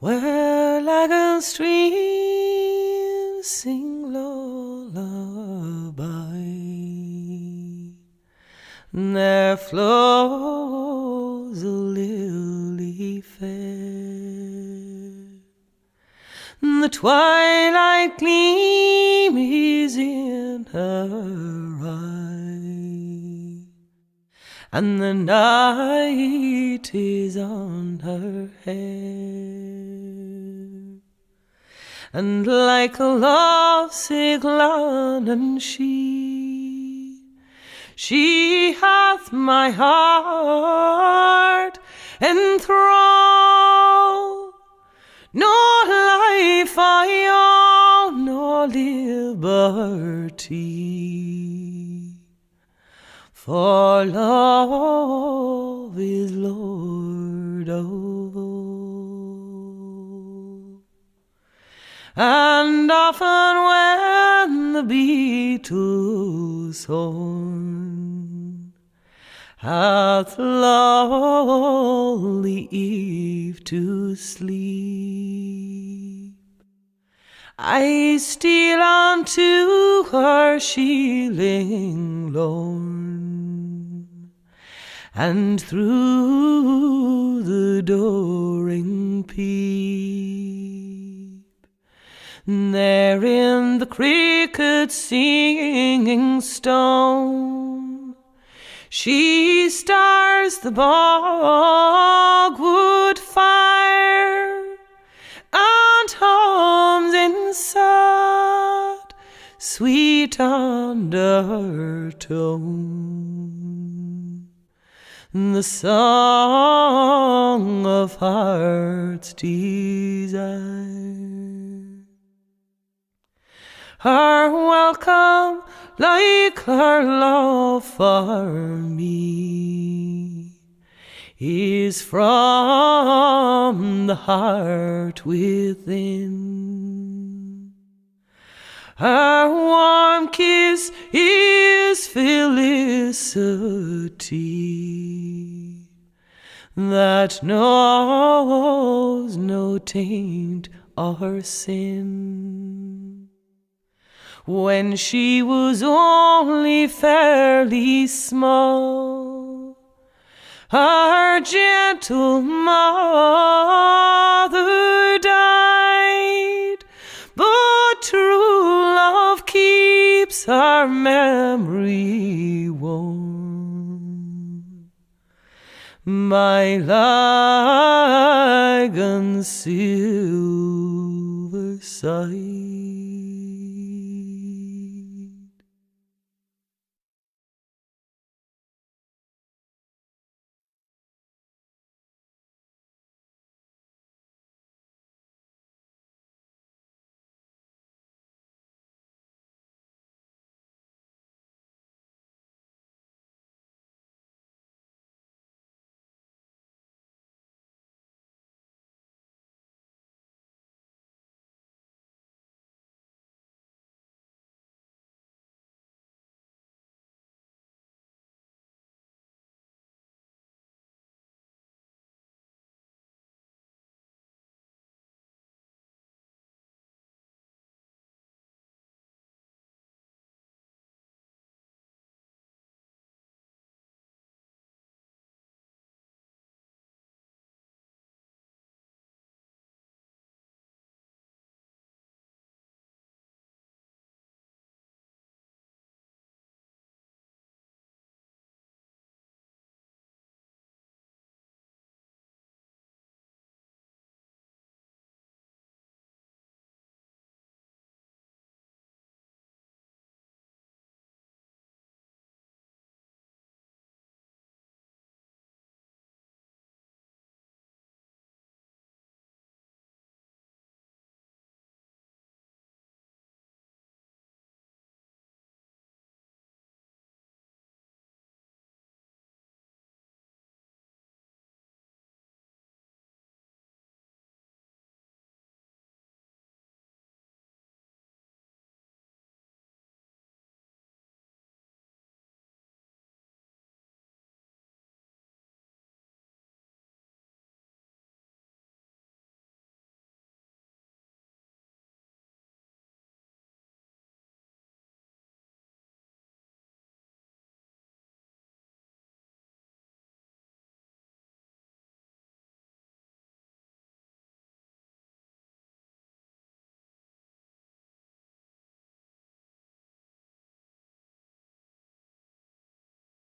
where like a stream sing lullaby, there flows a lily fair. The twilight gleam is in her eye, and the night is on her hair. And like a lovesick London she hath my heart enthralled. No life I own, nor liberty, for love is Lord of all. And often when the beetle's horn hath lulled the eve to sleep, I steal unto her shieling lorn, and through the dooring peep, there in the cricket's singing stone she stars the bogwood fire, and hums in sad, sweet undertone the song of heart's desire. Her welcome, like her love for me, is from the heart within. Her warm kiss is felicity that knows no taint or sin. When she was only fairly small, her gentle mother died, but true love keeps her memory warm by Lagan's silver side.